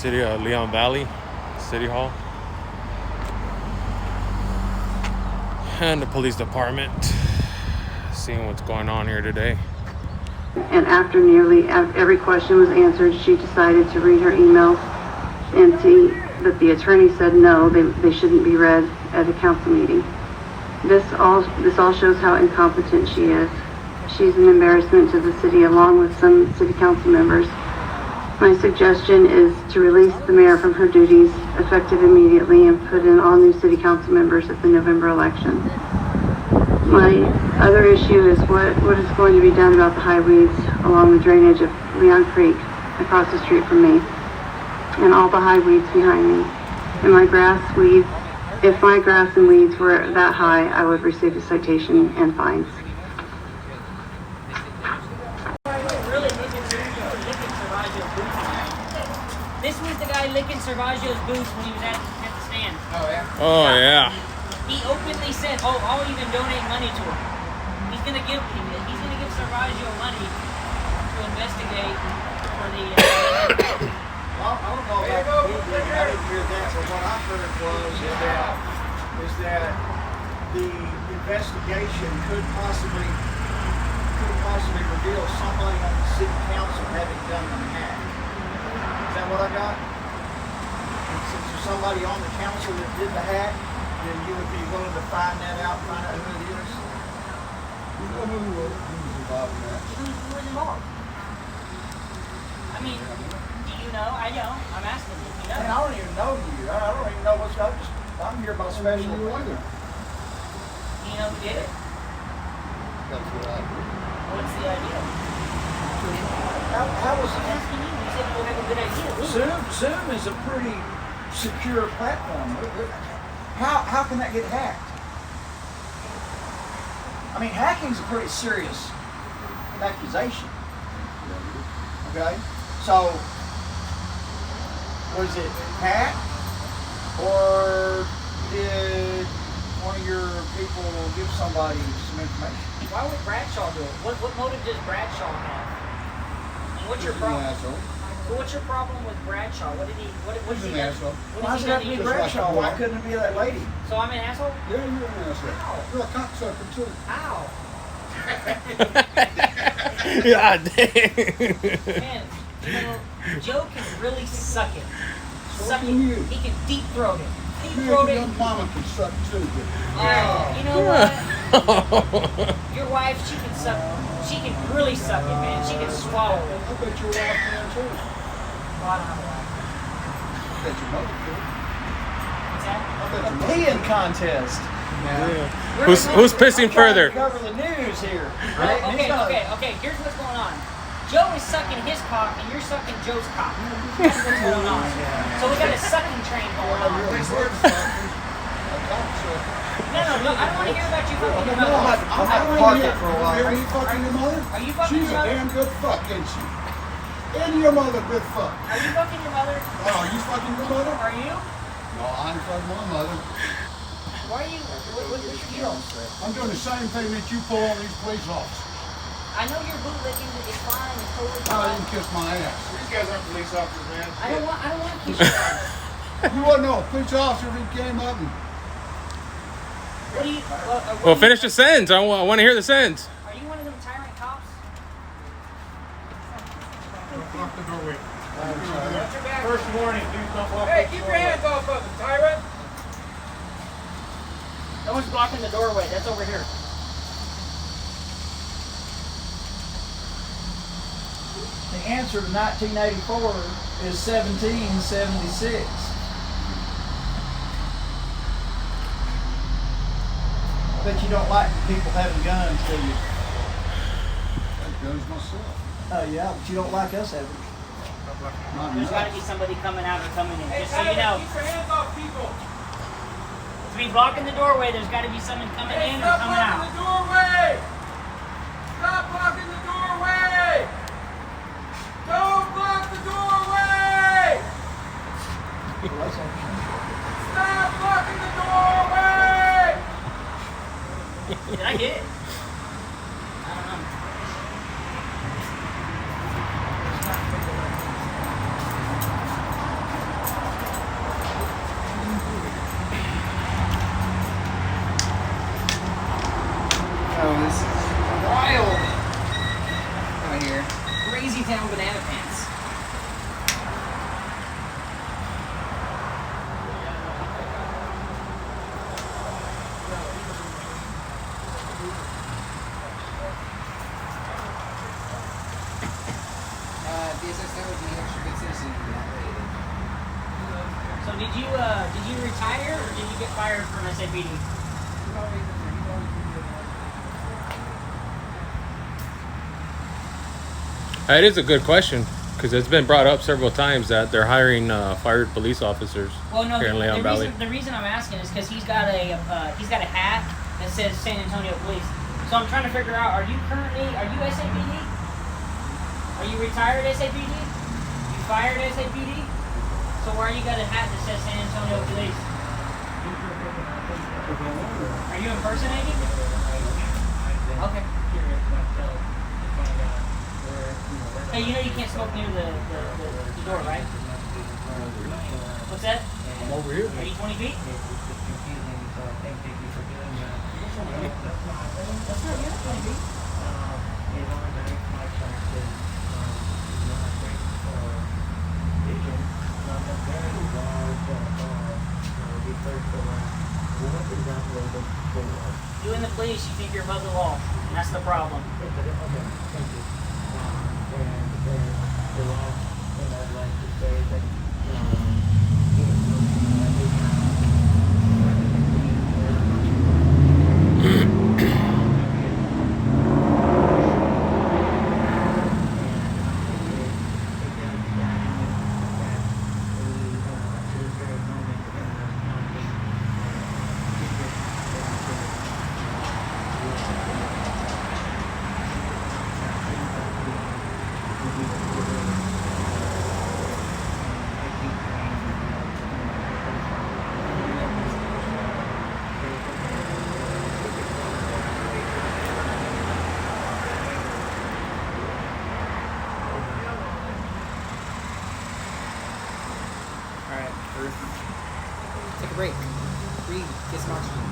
City of Leon Valley, City Hall. And the police department. Seeing what's going on here today. And after nearly every question was answered, she decided to read her emails and see that the attorney said no, they shouldn't be read at a council meeting. This all shows how incompetent she is. She's an embarrassment to the city along with some city council members. My suggestion is to release the mayor from her duties effective immediately and put in all new city council members at the November election. My other issue is what is going to be done about the high weeds along the drainage of Leon Creek across the street from me and all the high weeds behind me. And my grass weeds, if my grass and weeds were that high, I would receive a citation and fines. This was the guy licking Servaggio's boots when he was at the stand. Oh, yeah? Oh, yeah. He openly said, "Oh, I'll even donate money to him." He's gonna give Servaggio money to investigate for the. Well, I don't know about you, I didn't hear that, but what I heard is that the investigation could possibly reveal somebody on the city council having done the hack. Is that what I got? Since there's somebody on the council that did the hack, then you would be willing to find that out, find out who it is? You know who's involved in that? Who was involved? I mean, do you know? I don't. I'm asking you. You know? Man, I don't even know you. I don't even know what's up. I'm here by special appointment. Do you know who did it? That's what I do. What's the idea? How was I'm asking you. You said you have a good idea. Zoom is a pretty secure platform. How can that get hacked? I mean, hacking's a pretty serious accusation. Okay? So, was it hacked? Or did one of your people give somebody some information? Why would Bradshaw do it? What motive does Bradshaw have? And what's your problem? So what's your problem with Bradshaw? What did he? What He's he an done? asshole. What Why has does he it have done to be to you? Bradshaw? Why couldn't it be that lady? So I'm an asshole? Yeah, you're an asshole. You're a cocksucker too. Ow. God dang. Man, you know, Joe can really suck it. So can you. He can deep throat it. Deep Man, throat it. your mama can suck too. Oh, you know what? Your wife, she can suck. She can really suck it, man. She can swallow it. I bet your wife can too. Well, I don't have a wife. I bet your mother could. What's that? I bet your mother Peeing contest. Yeah. Who's pissing further? Cover the news here. Right? Okay. Here's what's going on. Joe is sucking his cock, and you're sucking Joe's cock. That's what's going on. So we got a sucking train going on. No, I don't want to hear about you fucking your mother. I'm parked it for a while. Are you fucking your mother? Are you fucking She's your mother? a damn good fuck, ain't she? And your mother good fuck. Are you fucking your mother? Oh, you fucking your mother? Are you? No, I'm fucking my mother. Why are you? What's your deal? I'm doing the same thing that you pull on these police officers. I know you're bootlicking. It's fine. It's totally Oh, you fine. can kiss my ass. These guys aren't police officers, man. I don't want to kiss your ass. You wouldn't know a police officer if he came up and... What do you? Well, finish the sentence. I want to hear the sentence. Are you one of them tyrant cops? Lock the doorway. First warning, dude, don't walk. Hey, keep your hands off of them, tyrant! No one's blocking the doorway. That's over here. The answer to 1984 is 1776. I bet you don't like people having guns, do you? That goes myself. Oh yeah, but you don't like us having. There's got to be somebody coming out or coming in. Just so you know. Keep your hands off people! To be blocking the doorway, there's got to be someone coming in or Stop coming blocking out. the doorway! Stop blocking the doorway! Don't block the doorway! Stop blocking the doorway! Did I hit it? I don't know. Oh, this is wild out here. Crazy town banana pants. DSS, that would be an extra good citizen. So did you retire or did you get fired from SAPD? It is a good question because it's been brought up several times that they're hiring fired police officers Well, no. here in Leon Valley. The reason I'm asking is because he's got a hat that says San Antonio Police. So I'm trying to figure out: are you SAPD? Are you retired SAPD? You fired SAPD? So why you got a hat that says San Antonio Police? Are you impersonating? Okay. Hey, you know you can't smoke near the door, right? What's that? I'm over here. Are you 20 feet? That's not good, 20 feet. You and the police, you think you're above the law, and that's the problem. Alright, Earth. Take a break. Breathe. Get some oxygen.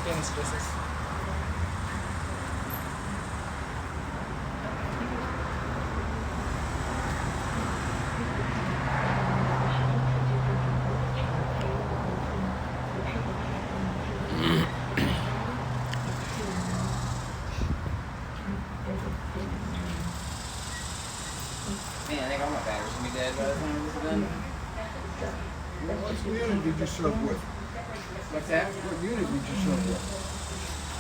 Again, stresses. Man, I think all my batteries will be dead by the time this is done. What unit did you serve with? What's that? What unit did you serve with?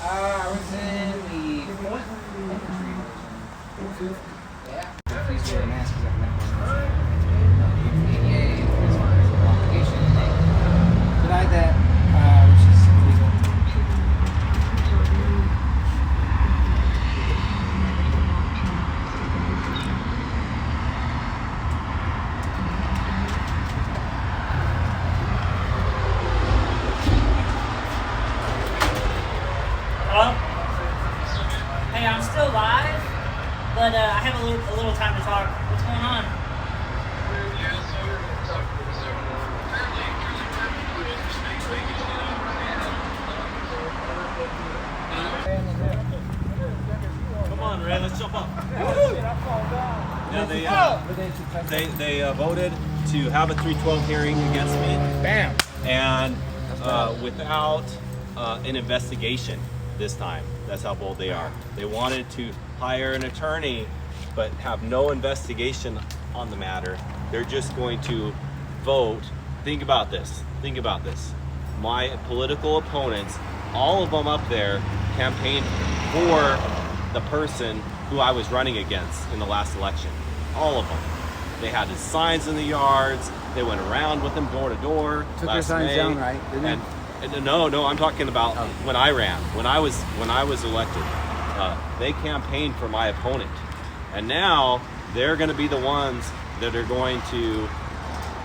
I was in the 4th Infantry. Yeah. Please wear a mask because I've never ADA as far as the obligation thing. Denied that, which is illegal. Hello? Hey, I'm still live, but I have a little time to talk. What's going on? Come on, Ray, let's jump up. Yeah, they voted to have a 312 hearing against me. Bam! And without an investigation this time. That's how bold they are. They wanted to hire an attorney but have no investigation on the matter. They're just going to vote. Think about this. Think about this. My political opponents, all of them up there, campaigned for the person who I was running against in the last election. All of them. They had his signs in the yards. They went around with them door to door. Took their signs down, right? Didn't they? And no, I'm talking about when I ran, when I was elected. They campaigned for my opponent, and now they're going to be the ones that are going to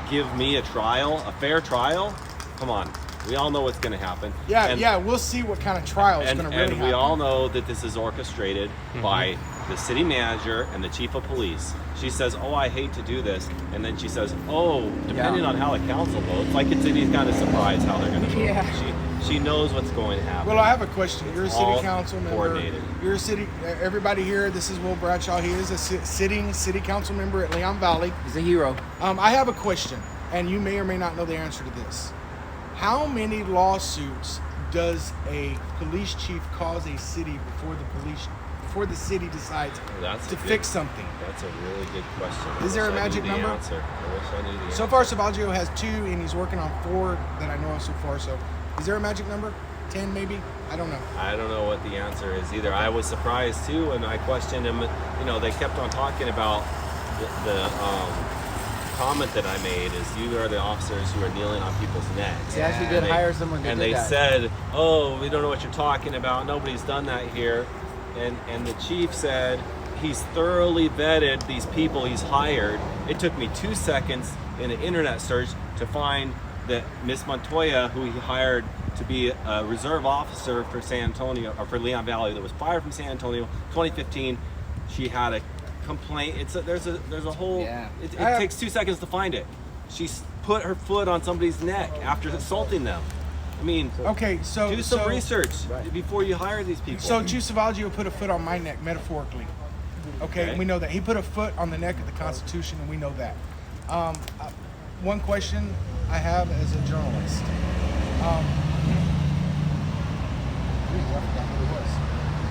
give me a trial, a fair trial. Come on, We all know what's going to happen. Yeah, And- yeah, we'll see what kind of trial is and, going to really and happen. we all know that this is orchestrated by the city manager and the chief of police. She says, "Oh, I hate to do this," and then she says, "Oh, depending on how the council votes, like it's any kind of surprise how they're going to vote." Yeah. She knows what's going to happen. Well, I have a question. You're a city all council member. coordinated. You're a city. Everybody here. This is Will Bradshaw. He is a sitting city council member at Leon Valley. He's a hero. I have a question, and you may or may not know the answer to this. How many lawsuits does a police chief cause a city before the city decides That's a to good- fix something? That's a really good question. I Is there wish a I knew magic the number? Answer. I wish I knew the So answer. far, Savaggio has 2, and he's working on 4 that I know of so far. So, is there a magic number? 10 maybe? I don't know. I don't know what the answer is either. I was surprised too, and I questioned him. You know, they kept on talking about the comment that I made is you are the officers who are kneeling on people's necks. They actually did And they- hire someone that and did they that. said, "Oh, we don't know what you're talking about. Nobody's done that here." And the chief said he's thoroughly vetted these people he's hired. It took me 2 seconds in an internet search to find that Miss Montoya, who he hired to be a reserve officer for San Antonio or for Leon Valley, that was fired from San Antonio 2015, she had a complaint. There's a whole. Yeah. It takes 2 seconds to find it. She put her foot on somebody's neck after assaulting them. I mean, Okay, so do some research before you hire these people. So Chief Savaggio put a foot on my neck, metaphorically. Okay, Okay. we know that. He put a foot on the neck of the Constitution, and we know that. One question I have as a journalist.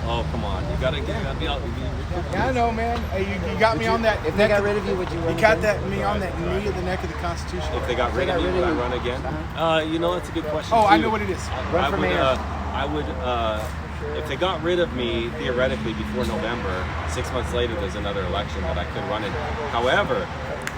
Oh, come on. You gotta be out. Yeah, I know, man. You got me on that. If they got rid of you, would you run You got again? me on that knee of the neck of the Constitution. If they got rid of me, would I run again? You know, that's a good question. Oh, I too. know what it is. Run for mayor. I would, if they got rid of me theoretically before November, 6 months later there's another election that I could run in. However,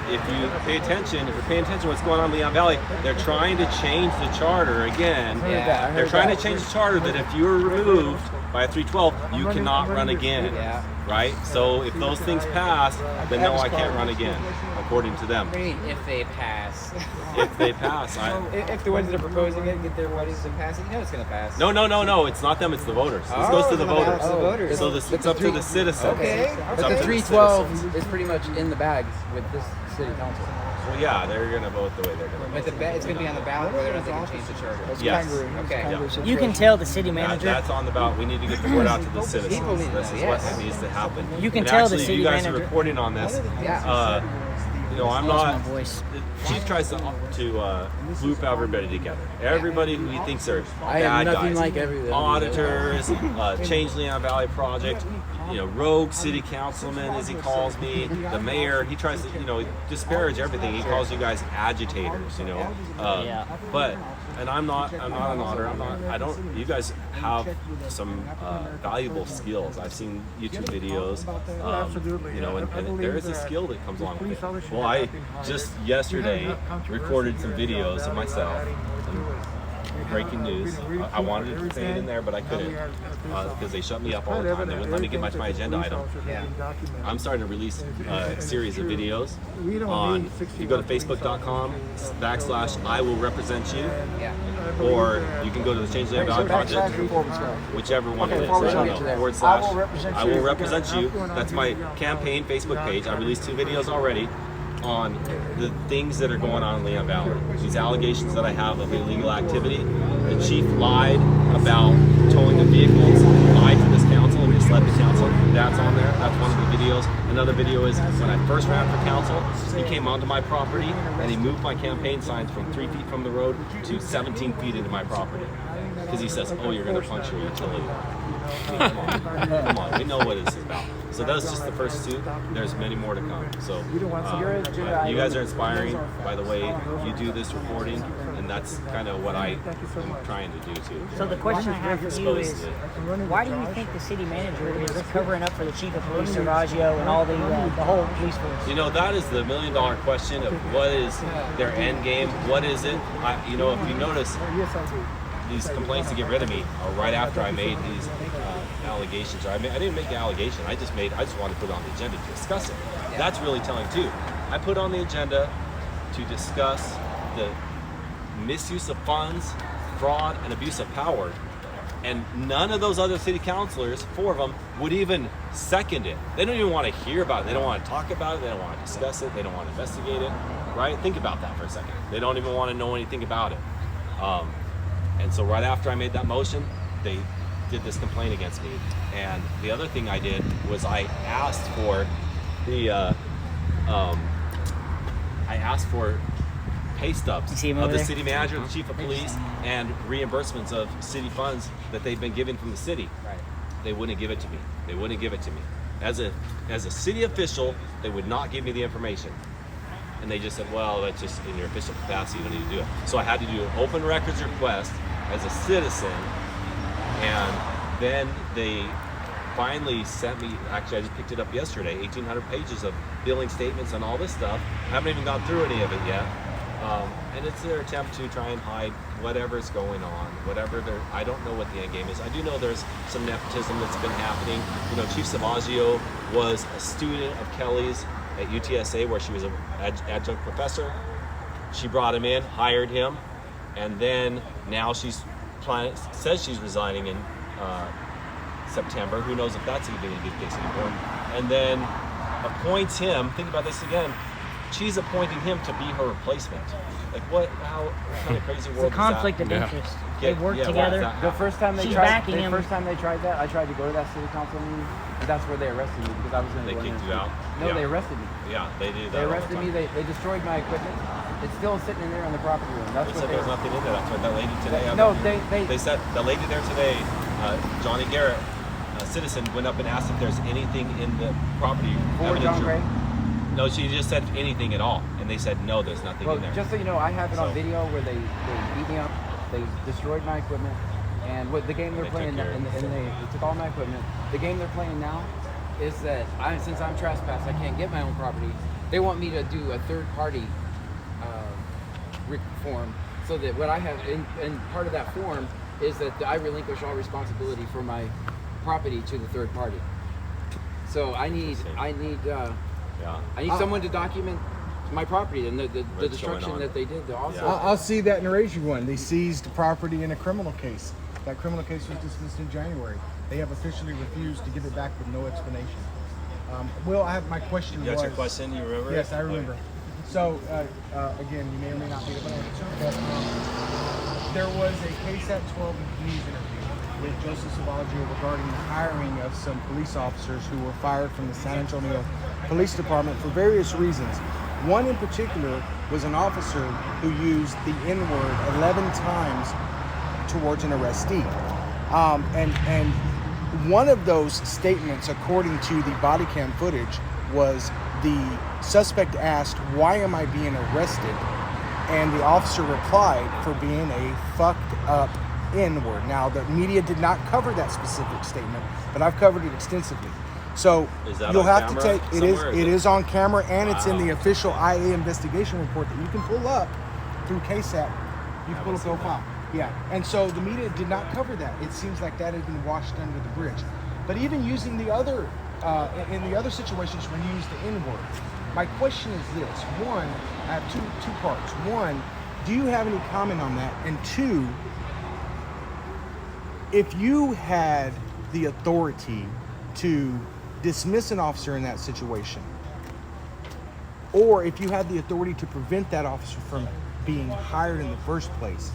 if you're paying attention to what's going on in Leon Valley, they're trying to change the charter again. Yeah, I They're heard trying that. to change the charter that if you're removed by a 312, you cannot run again. Yeah. Right? So if those things pass, then no, I can't run again, according to them. What do you mean, if they pass? If they pass, If the ones that are proposing it get their weddings to pass it, you know it's going to pass. No. It's not them. It's the voters. This goes to the voters. Oh, the voters. So it's up to the citizens. Okay. It's But up the to 312 citizens. is pretty much in the bags with this city council. Well, yeah, they're gonna vote the way they're gonna But vote. it's going to be on the ballot whether or not they can change the charter. Yes. Okay. Yeah. You can tell the city That, manager. that's on the ballot. We need to get the word out to the citizens. People need to This know, is yes. what needs to happen. You can And tell the actually, city you guys manager- are reporting on this. Yeah. You know, I'm Lost not. my voice. The chief tries to loop everybody together. Everybody who he thinks are I bad am nothing guys. like everyone. Auditors, Change Leon Valley Project, rogue city councilman, as he calls me, the mayor. He tries to, disparage everything. He calls you guys agitators, Yeah. But, and I'm not an auditor. You guys have some valuable skills. I've seen YouTube videos, and there is a skill that comes along with it. Well, I just yesterday recorded some videos of myself. Breaking news. I wanted to say it in there, but I couldn't because they shut me up all the time. They wouldn't let me get my agenda item. Yeah. I'm starting to release a series of videos on. You go to facebook.com/I will represent you, Yeah. or you can go to the Change Leon Valley Project, whichever one it is. I don't know. / I will represent you. That's my campaign Facebook page. I released 2 videos already on the things that are going on in Leon Valley. These allegations that I have of illegal activity. The chief lied about towing the vehicles, lied to this council and misled the council. That's on there. That's one of the videos. Another video is when I first ran for council, he came onto my property and he moved my campaign signs from 3 feet from the road to 17 feet into my property. Because he says, "Oh, you're going to punch your utility." Come on, we know what this is about. So that's just the first 2. There's many more to come. So you guys are inspiring by the way you do this reporting, and that's kind of what I am trying to do too. So the question I have for you is, Expose why do you think the city manager is covering up for the chief of police, Savaggio, and all the whole police force? That is the $1 million question of what is their end game? What is it? If you notice, these complaints to get rid of me are right after I made these allegations. I didn't make the allegation. I just wanted to put it on the agenda to discuss it. That's really telling too. I put on the agenda to discuss the misuse of funds fraud and abuse of power. And none of those other city councilors, 4 of them, would even second it. They don't even want to hear about it. They don't want to talk about it. They don't want to discuss it. They don't want to investigate it, right? Think about that for a second. They don't even want to know anything about it. And so right after I made that motion, they did this complaint against me. And the other thing I did was I asked for pay stubs You see him of over the there? city manager, the chief of police, and reimbursements of city funds that they've been given from the city. Right. They wouldn't give it to me. They wouldn't give it to me. As a city official, they would not give me the information. And they just said, well, that's just in your official capacity, you don't need to do it. So I had to do an open records request as a citizen, and then they finally sent me, actually I just picked it up yesterday, 1,800 pages of billing statements and all this stuff. I haven't even gone through any of it yet. And it's their attempt to try and hide whatever's going on, I don't know what the end game is. I do know there's some nepotism that's been happening. You know, Chief Savaggio was a student of Kelly's at UTSA, where she was an adjunct professor. She brought him in, hired him, and then now says she's resigning in September. Who knows if that's even going to be the case anymore. And then appoints him, think about this again, she's appointing him to be her replacement. Like what kind of crazy world It's a conflict of Yeah. interest. They work Yeah, why together. does that The first time they She's tried, backing him. first time they tried that, I tried to go to that city council meeting, and that's where they arrested me because I was going to They go in kicked there. you out? No, Yeah. they arrested me. Yeah, they do that. They all the arrested me. time. They destroyed my equipment. It's still sitting in there in the property room. That's They what said they there's nothing in there. That's what that lady today. No, They said the lady there today, Johnny Garrett, a citizen, went up and asked if there's anything in the property. for John Gray. No, she just said anything at all, and they said no, there's nothing Well, in there. just so you know, I have it on So- video where they beat me up, they destroyed my equipment, and what the game they're They playing, took your- and they took all my equipment. The game they're playing now is that since I'm trespassed, I can't get my own property. They want me to do a third party form, so that what I have, and part of that form is that I relinquish all responsibility for my property to the third party. So I need Yeah. someone to document my property and the going destruction on. that they did. Also, Yeah. I'll see that and raise you one. They seized property in a criminal case. That criminal case was dismissed in January. They have officially refused to give it back with no explanation. Will, I have my question. You got was, your question? You remember? Yes, I Okay. remember. So, again, you may or may not be able to answer, but there was a KSAT 12 News interview with Joseph Savaggio regarding the hiring of some police officers who were fired from the San Antonio Police Department for various reasons. One in particular was an officer who used the N-word 11 times towards an arrestee. And one of those statements, according to the body cam footage, was the suspect asked, "Why am I being arrested?" And the officer replied, "For being a fucked up N-word." Now, the media did not cover that specific statement, but I've covered it extensively. So Is that you'll on have camera to take it is somewhere, or is it it- is on camera, and it's in Wow. the official IA investigation report that you can pull up through KSAT. You can pull up the whole file. Yeah, and so the media did not cover that. It seems like that had been washed under the bridge. But even using the other, in the other situations when you use the N-word, my question is this: one, I have two parts. One, do you have any comment on that? And two, if you had the authority to dismiss an officer in that situation, or if you had the authority to prevent that officer from being hired in the first place,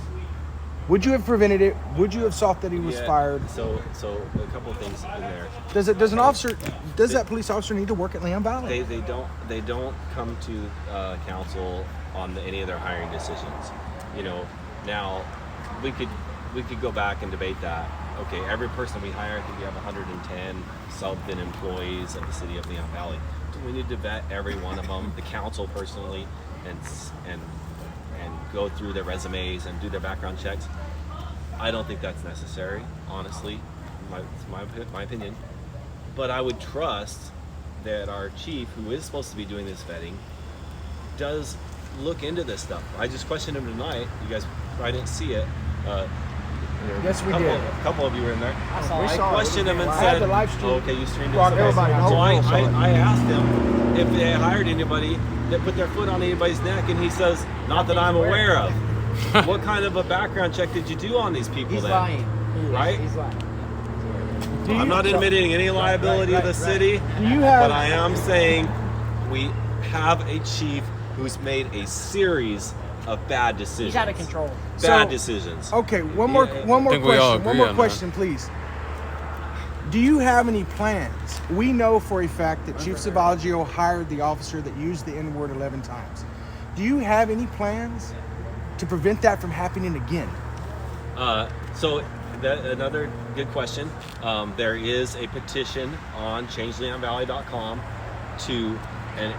would you have prevented it? Would you have sought that he was Yeah, fired? So a couple of things in there. Does that police officer need to work at Lamb Valley? They don't come to council on any of their hiring decisions. You know, now we could go back and debate that. Okay, every person we hire, I think we have 110 sub-bin employees of the city of Leon Valley. Do we need to vet every one of them, the council personally, and go through their resumes and do their background checks? I don't think that's necessary, honestly. It's my opinion. But I would trust that our chief, who is supposed to be doing this vetting, does look into this stuff. I just questioned him tonight. You guys probably didn't see it. Yes, we a did. couple of you were in there. I saw We it. saw it. Questioned him and I had said, the live stream. oh, okay, you streamed it. Brought Okay. everybody, the So whole world saw it. I asked him if they hired anybody that put their foot on anybody's neck, and he says, not that I'm aware of. what kind of a background check did you do on these people He's then? lying. Right? He's lying. I'm not admitting any liability of the city, Do you have? but I am saying we have a chief who's made a series of bad decisions. He's out of control. Bad So- decisions. Okay, one more think we all question. One agree more on question, please. Do you have any plans? We know for a fact that Chief Savaggio hired the officer that used the N-word 11 times. Do you have any plans to prevent that from happening again? So another good question. There is a petition on changeleonvalley.com to, and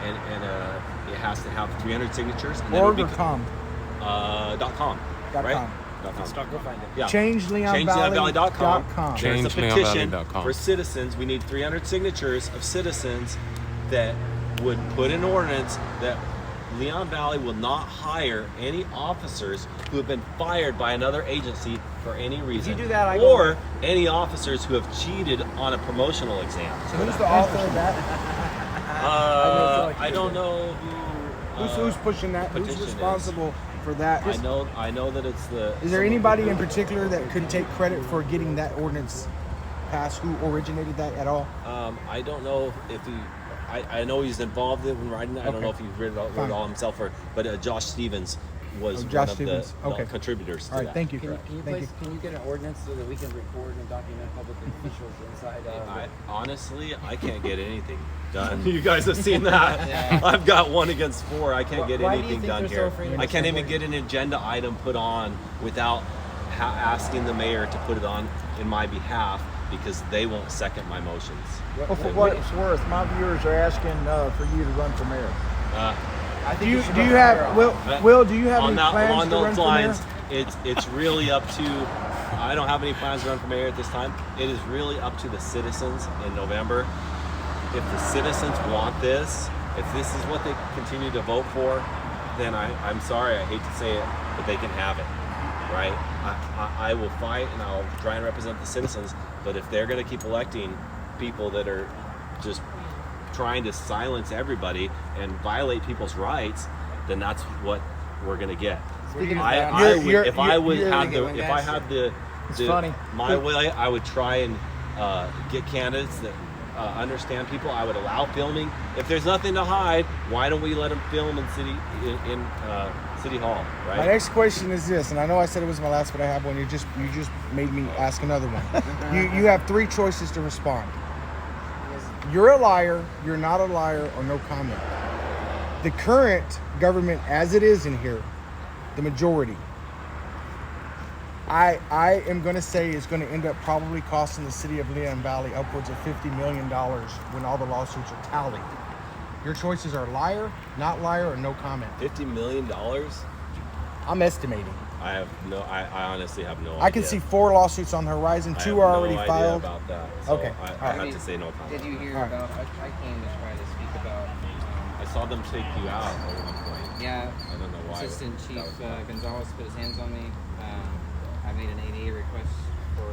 it has to have 300 signatures. And then Org it'll or be, com? .com, right? .com. .com. Go find it. Yeah. ChangeLeonValley.com. There's a petition ChangeLeonValley.com. for citizens. We need 300 signatures of citizens that would put an ordinance that Leon Valley will not hire any officers who have been fired by another agency for any reason. do that, I go or any officers who have cheated on a promotional exam. So who's the author of that? I don't know who. Who's pushing that? Who's petition is. responsible for that? I know that it's the. Is there anybody in particular that could take credit for getting that ordinance passed? Who originated that at all? I don't know if he. I know he's involved in writing it. I don't know if he wrote it all himself, but Josh Stevens was Josh one of Stevens. the Okay. contributors to All right, that. thank you. Can you Thank you. can you get an ordinance so that we can record and document public officials inside? Honestly, I can't get anything done. You guys have seen that. Yeah. I've got 1 against 4. I can't get Why do you anything think done they're so here. afraid of I can't this even get an agenda item put on without asking the mayor to put it on in my behalf because they won't second my motions. Well, for what it's worth, my viewers are asking for you to run for mayor. I Do think you should do run you for have mayor. Will? Do you have on any that, plans along to run those for mayor? lines, it's really up to. I don't have any plans to run for mayor at this time. It is really up to the citizens in November. If the citizens want this, if this is what they continue to vote for, then I'm sorry, I hate to say it, but they can have it, right? I will fight and I'll try and represent the citizens, but if they're going to keep electing people that are just trying to silence everybody and violate people's rights, then that's what we're going to get. Speaking of I that, would, if I would you're have gonna the, get if one I had the, funny. my way, I would try and get candidates that understand people. I would allow filming. If there's nothing to hide, why don't we let them film in City Hall, right? My next question is this, and I know I said it was my last, but I have one. You just made me ask another one. you have 3 choices to respond. You're a liar, you're not a liar, or no comment. The current government, as it is in here, the majority, I am going to say is going to end up probably costing the city of Leon Valley upwards of $50 million when all the lawsuits are tallied. Your choices are liar, not liar, or no comment. $50 million? I'm estimating. I honestly have no idea. I can see 4 lawsuits on the horizon. 2 are already I have filed. no idea about that. So Okay. I All right. have to say no comment. Did you hear All right. about? I came to try to speak about. I saw them take you out at one point. Yeah, I don't know why. Assistant that Chief was wrong. Gonzalez put his hands on me. I made an ADA request for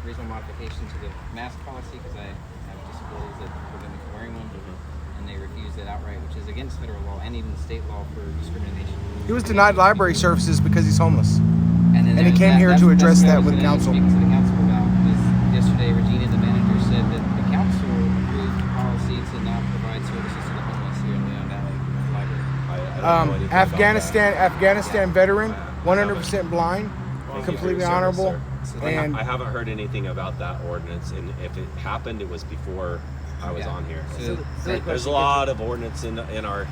reasonable modification to the mask policy because I have disabilities that prevent me from wearing one, and they refused it outright, which is against federal law and even state law for discrimination. He was denied library services because he's homeless. And he came here to address that with council. Speaking to the council about was yesterday, Regina, the manager, said that the council approved the policy to not provide services to the homeless here in Leon Valley Library. I don't know anything about Afghanistan veteran, 100% blind, completely Service, honorable, sir. and I haven't heard anything about that ordinance, and if it happened, it was before I was on here. So There's a lot of ordinance in our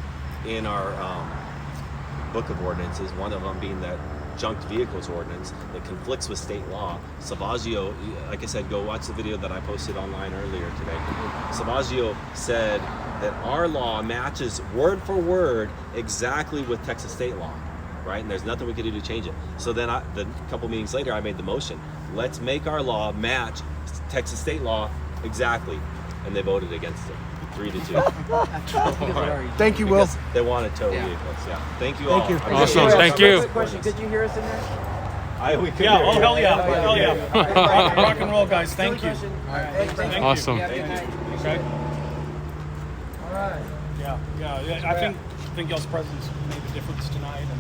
book of ordinances. One of them being that junked vehicles ordinance that conflicts with state law. Savaggio, like I said, go watch the video that I posted online earlier today. Savaggio said that our law matches word for word exactly with Texas state law, right? And there's nothing we could do to change it. So then a couple meetings later, I made the motion. Let's make our law match Texas state law exactly. And they voted against it, 3-2. thank you, Will. Because they wanted tow vehicles. Yeah. Thank you all. Thank you. I Awesome. appreciate it. Thank you. Quick question: did you hear us in there? We could Yeah, hear oh you. hell yeah, hell yeah. Rock and roll, guys. Thank you. Question. All right. Thank you. Awesome. Yeah, good night. Okay. All right. Yeah. I think y'all's presence made a difference tonight, and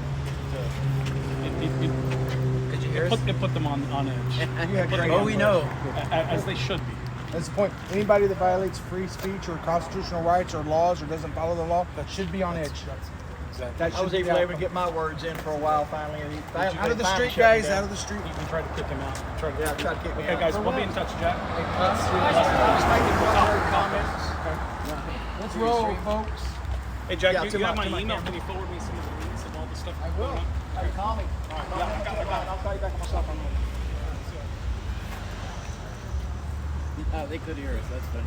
Could you hear us? It put them on edge. Oh, we know. As they should be. That's the point. Anybody that violates free speech or constitutional rights or laws or doesn't follow the law, that should be on edge. That I was should be able out. to get my words in for a while finally. And Out of the street, guys. Out of the street. You can try to kick him out. Try to kick me Okay, out. guys, we'll be in touch, Jack. Let's roll, folks. Hey, Jack, Yeah, you to have my my email. camera. Can you forward me some of the links of all the stuff? I will. Hey, call me. All right, yeah, I got it. I'll call you back on my cell phone. Oh, they could hear us. That's funny.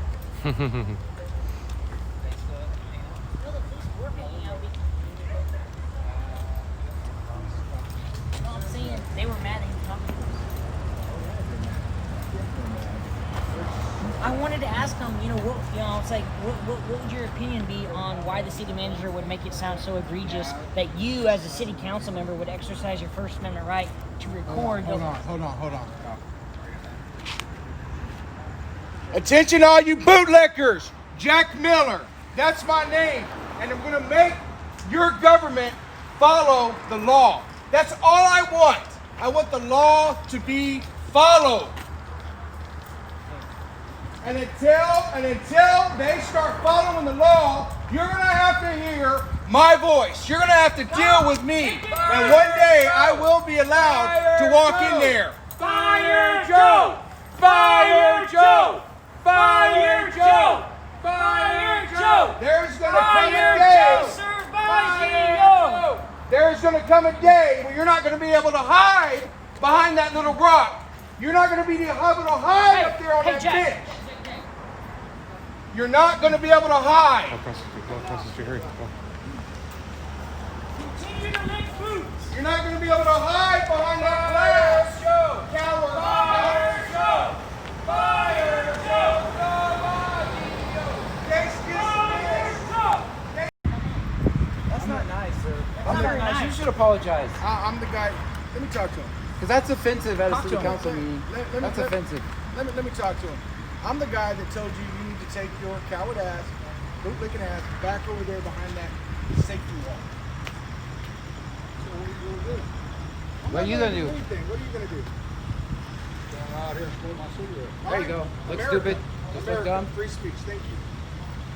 Well, the police were hanging out. No, I'm saying they were mad at him talking to us. I wanted to ask them, it's like, what would your opinion be on why the city manager would make it sound so egregious that you, as a city council member, would exercise your First Amendment right to record? Hold on. Attention, all you bootlickers! Jack Miller, that's my name, and I'm gonna make your government follow the law. That's all I want. I want the law to be followed. And until they start following the law, you're gonna have to hear my voice. You're gonna have to deal with me. And one day I will be allowed to walk in there. Fire Joe! Fire Joe! Fire Joe! Fire Joe! There's gonna come a day. There's gonna come a day where you're not gonna be able to hide behind that little rock. You're not gonna be able to hide up there on that bench. You're not gonna be able to hide. Go across the street. Hurry. Go. Continue to lick boots! You're not gonna be able to hide behind that glass. Coward. Fire Joe! Fire Joe! That's not nice, sir. That's not nice. You should apologize. I'm the guy. Let me talk to him. Because that's offensive at a Talk to city him. council meeting. That's offensive. Let me talk to him. I'm the guy that told you need to take your coward ass, bootlicking ass, back over there behind that safety wall. So what are you gonna do? What are you gonna do? Anything. What are you gonna do? Out here and smoke my cigarette. There you go. Look America. stupid. Just look America. dumb. Free speech. Thank you.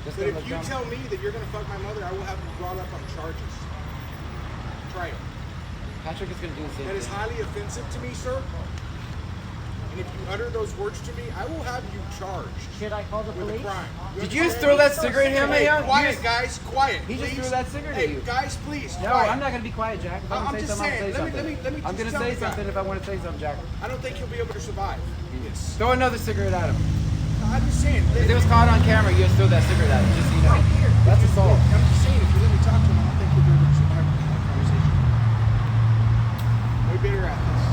Just But don't if look you dumb. tell me that you're gonna fuck my mother, I will have you brought up on charges. Try it. Patrick is gonna do the same That is thing. highly offensive to me, sir. And if you utter those words to me, I will have you charged Should I call the with a police? crime. Did you just throw that cigarette at him, Hey, man? quiet, guys, quiet. He just please. threw that cigarette Hey, at you. guys, please. No, quiet. I'm not gonna be quiet, Jack. If I'm I'm gonna say just something, I'm saying, gonna say let me something. I'm just gonna tell say you something that. if I want to say something, Jack. I don't think you'll be able to survive this. Throw another cigarette at him. I'm just saying. If it was caught on camera, you just throw that cigarette at him, just so you know. That's assault. I'm just saying, if you let me talk to him, I don't think you'll be able to survive that conversation. Way better at this.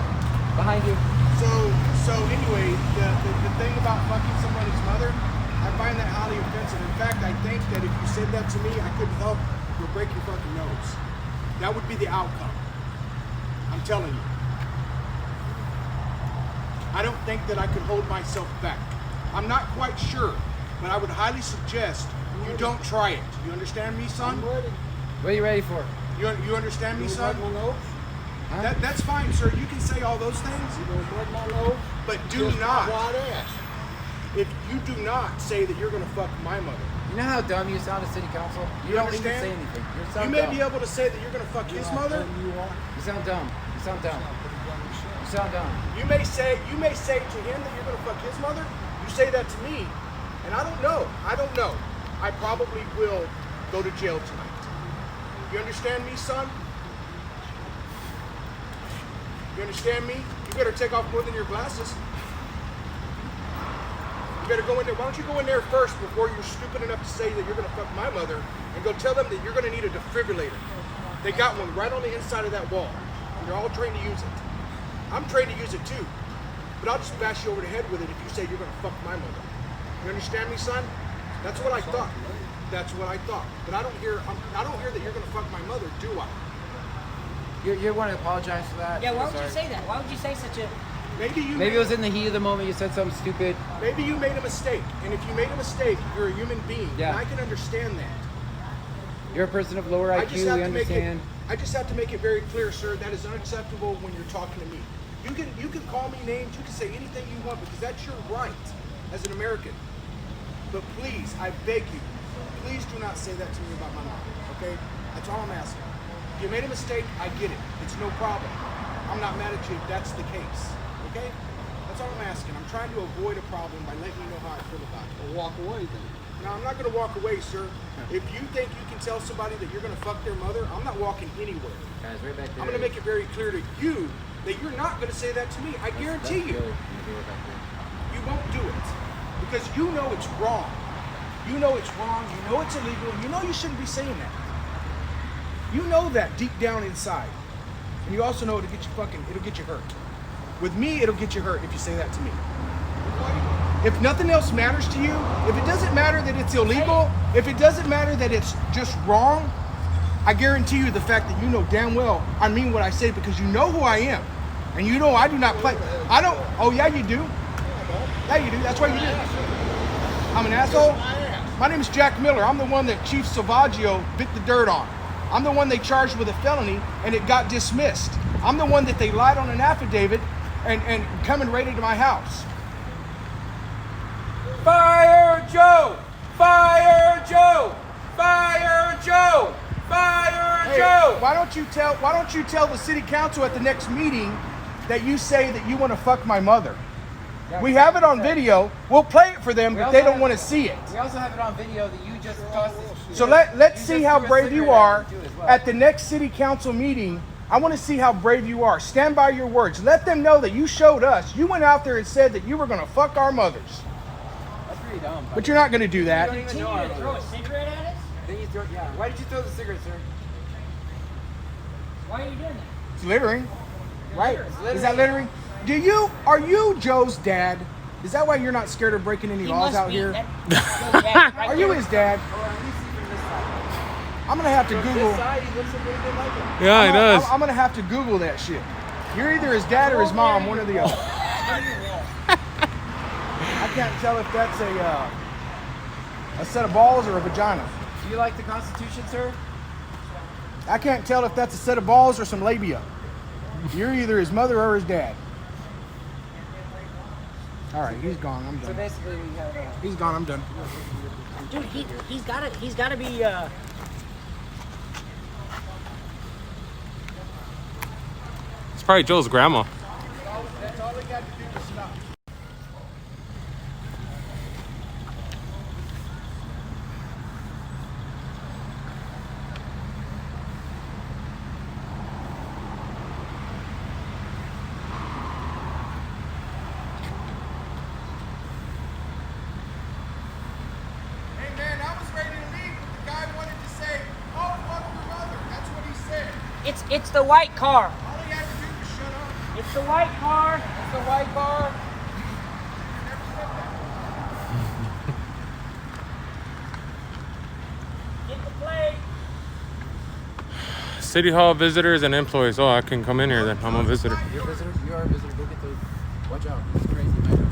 Behind you. So anyway, the thing about fucking somebody's mother, I find that highly offensive. In fact, I think that if you said that to me, I couldn't help but break your fucking nose. That would be the outcome. I'm telling you. I don't think that I could hold myself back. I'm not quite sure, but I would highly suggest you don't try it. You understand me, son? What are you ready for? You understand me, son? Huh? That's fine, sir. You can say all those things, but do not. If you do not say that you're going to fuck my mother, You know how dumb you sound at city council? You don't even understand? say anything. You you sound may dumb. be able to say that you're going to fuck his mother. You sound dumb. You sound dumb. You sound dumb. You may say to him that you're going to fuck his mother. You say that to me, and I don't know. I probably will go to jail tonight. You understand me, son? You understand me? You better take off more than your glasses. You better go in there. Why don't you go in there first before you're stupid enough to say that you're going to fuck my mother, and go tell them that you're going to need a defibrillator. They got one right on the inside of that wall. And they're all trained to use it. I'm trained to use it too. But I'll just bash you over the head with it if you say you're going to fuck my mother. You understand me, son? That's what I thought. That's what I thought. But I don't hear that you're going to fuck my mother, do I? You want to apologize for that? Yeah, why I'm would you sorry. say that? Why would you say such a... Maybe it was in the heat of the moment you said something stupid. Maybe you made a mistake. And if you made a mistake, you're a human being. Yeah. And I can understand that. You're a person of lower I IQ. just have We to make it. understand. I just have to make it very clear, sir. That is unacceptable when you're talking to me. You can call me names. You can say anything you want because that's your right as an American. But please, I beg you, please do not say that to me about my mom. Okay? That's all I'm asking. If you made a mistake, I get it. It's no problem. I'm not mad at you if that's the case. Okay? That's all I'm asking. I'm trying to avoid a problem by letting you know how I feel about it. Or walk away then. No, I'm not going to walk away, sir. If you think you can tell somebody that you're going to fuck their mother, I'm not walking anywhere. Guys, right back there. I'm going to make it very clear to you that you're not going to say that to me. I guarantee you. You won't do it. Because you know it's wrong. You know it's wrong. You know it's illegal. And you know you shouldn't be saying that. You know that deep down inside. And you also know it'll get you hurt. With me, it'll get you hurt if you say that to me. If nothing else matters to you, if it doesn't matter that it's illegal, if it doesn't matter that it's just wrong, I guarantee you the fact that you know damn well I mean what I say because you know who I am. And you know I do not play. I don't, oh yeah you do. Yeah you do, that's why you do. I'm an asshole? My name is Jack Miller. I'm the one that Chief Salvaggio bit the dirt on. I'm the one they charged with a felony and it got dismissed. I'm the one that they lied on an affidavit and come and raided my house. Fire Joe! Fire Joe! Fire Joe! Fire Joe! Why don't you tell the city council at the next meeting that you say that you want to fuck my mother? We have it on video. We'll play it for them, but they don't want to see it. We also have it on video that you just tossed this. So let's see how brave you are at the next city council meeting. I want to see how brave you are. Stand by your words. Let them know that you showed us. You went out there and said that you were going to fuck our mothers. That's pretty dumb. But you're not going to do that. You don't even know Continue to throw a cigarette at us? Then you throw, yeah. Why did you throw the cigarette, sir? Why are you doing that? It's littering, right? littering. Is that littering? Are you Joe's dad? Is that why you're not scared of breaking any He laws must out be. here? Right Are you there. his dad? I'm gonna have to Google. This side, he looks a little bit like him. Yeah, he does. I'm gonna have to Google that shit. You're either his dad or his mom, one or the other. I can't tell if that's a set of balls or a vagina. Do you like the Constitution, sir? I can't tell if that's a set of balls or some labia. You're either his mother or his dad. All right, he's gone. I'm So done. basically, we have. He's gone. I'm done. Dude, he's gotta be. It's probably Joe's grandma. That's all they got to do to stop. Hey man, I was ready to leave, but the guy wanted to say, "Oh, fuck your mother." That's what he said. It's the white car. All he had to do was shut up. It's the white car. It's the white car. Get the plate. City Hall visitors and employees. Oh, I can come in here then. I'm a visitor. You're a visitor. You are a visitor. Go get the. Watch out. It's crazy, man.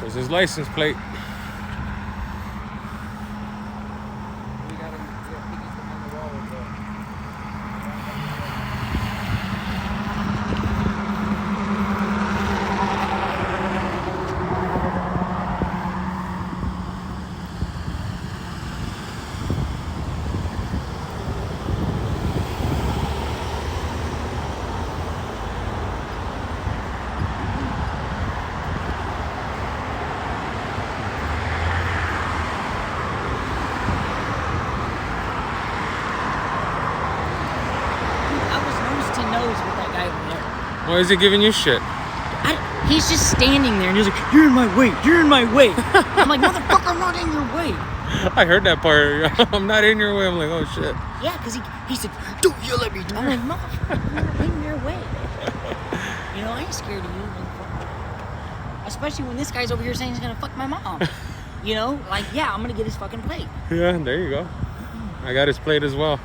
There's his license plate. We got piggies behind the wall with the. Why is he giving you shit? He's just standing there and he's like, "You're in my way. You're in my way." I'm like, "Motherfucker, I'm not in your way." I heard that part. I'm not in your way. I'm like, oh shit. Yeah, because he said, "Don't yell at me." I'm like, "Motherfucker, I'm not in your way." You know, I ain't scared of you. Especially when this guy's over here saying he's gonna fuck my mom. You know, like, yeah, I'm gonna get his fucking plate. Yeah, there you go. I got his plate as well.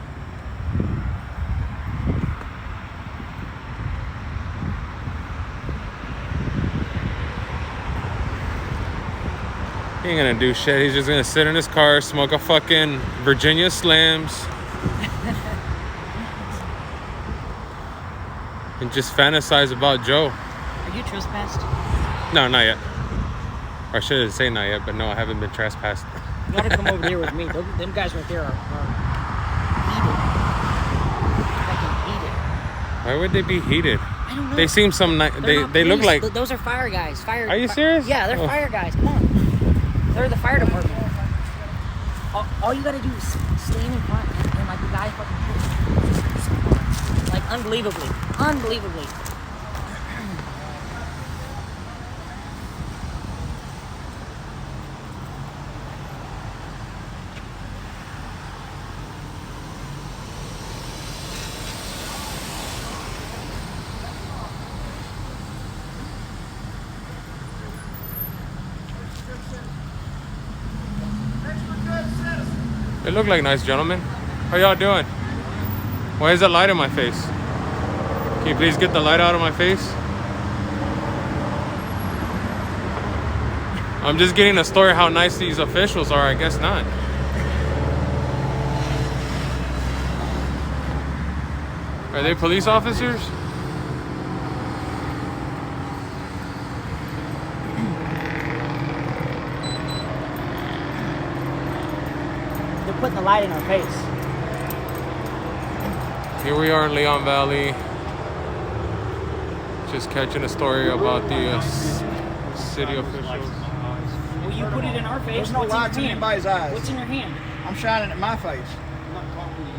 He ain't gonna do shit. He's just gonna sit in his car, smoke a fucking Virginia Slims, and just fantasize about Joe. Are you trespassed? No, not yet. Or I shouldn't say not yet, but no, I haven't been trespassed. You gotta come over here with me. Them guys right there are heated. Fucking heated. Why would they be heated? I don't know. They seem some they look like. Those are fire guys. Are you serious? Yeah, they're fire guys. Come on. They're the fire department. All you gotta do is stand in front and like the guy fucking shoots. Like unbelievably. They look like nice gentlemen. How y'all doing? Why is that light in my face? Can you please get the light out of my face? I'm just getting a story how nice these officials are. I guess not. Are they police officers? Putting the light in our face. Here we are in Leon Valley, just catching a story about the city officials. Well, you put it in our face. There's no lights in anybody's eyes. What's in your hand? I'm shining at my face. I'm not talking to you.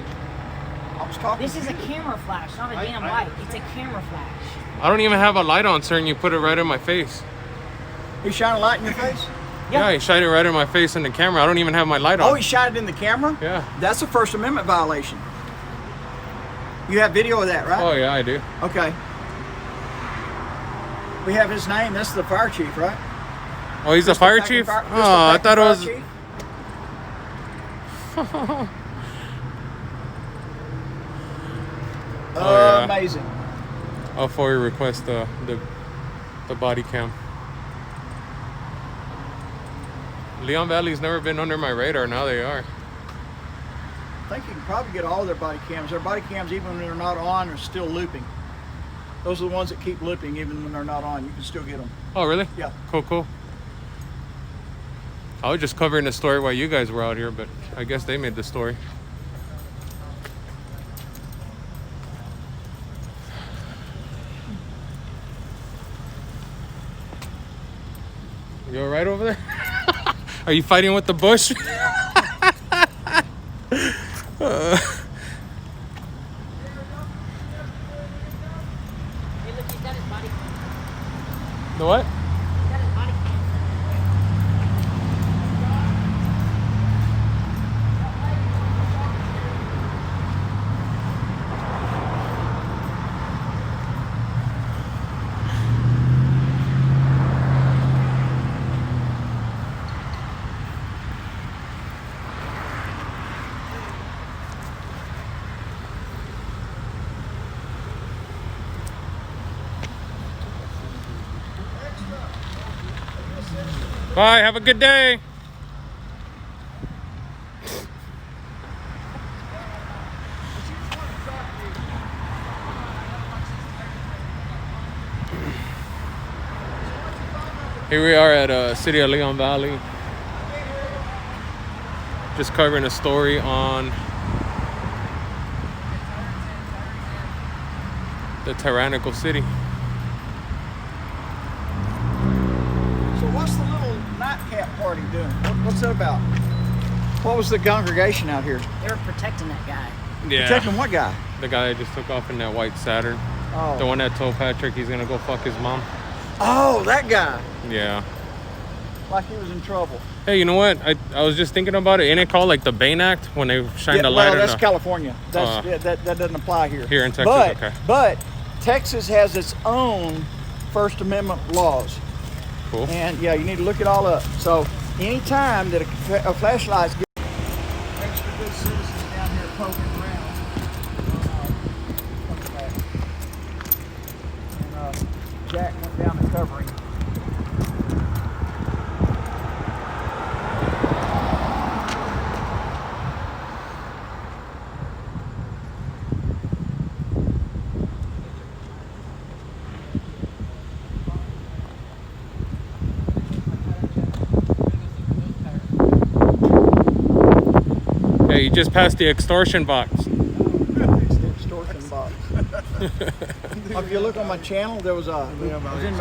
I was talking This to is you. a camera flash, not a damn light. It's a camera flash. I don't even have a light on, sir, and you put it right in my face. You shine a light in your face? Yeah, he shined it right in my face in the camera. I don't even have my light on. Oh, he shined it in the camera? Yeah. That's a First Amendment violation. You have video of that, right? Oh, yeah, I do. Okay. We have his name. That's the fire chief, right? Oh, he's a fire chief? Oh, I thought it was... Oh, yeah. Amazing. I'll for you request the body cam. Leon Valley's never been under my radar. Now they are. I think you can probably get all their body cams. Their body cams, even when they're not on, are still looping. Those are the ones that keep looping even when they're not on. You can still get them. Oh, really? Yeah. Cool. I was just covering the story while you guys were out here, but I guess they made the story. You all right over there? Are you fighting with the bush? The what? Bye. Have a good day. Here we are at City of Leon Valley. Just covering a story on the tyrannical city. So what's the little nightcap party doing? What's that about? What was the congregation out here? They were protecting that guy. Yeah. Protecting what guy? The guy that just took off in that white Saturn. Oh. The one that told Patrick he's gonna go fuck his mom. Oh, that guy. Yeah. Like he was in trouble. Hey, you know what? I was just thinking about it. Ain't it called like the Bain Act when they shine the light? Well, that's on California. That's, that doesn't apply here. Here in Texas, but, okay. But Texas has its own First Amendment laws. Cool. And yeah, you need to look it all up. So anytime that a flashlight's getting extra good citizens down here poking around. And Jack went down to covering. Hey, you just passed the extortion box. Extortion box. If you look on my channel, there was a. I was in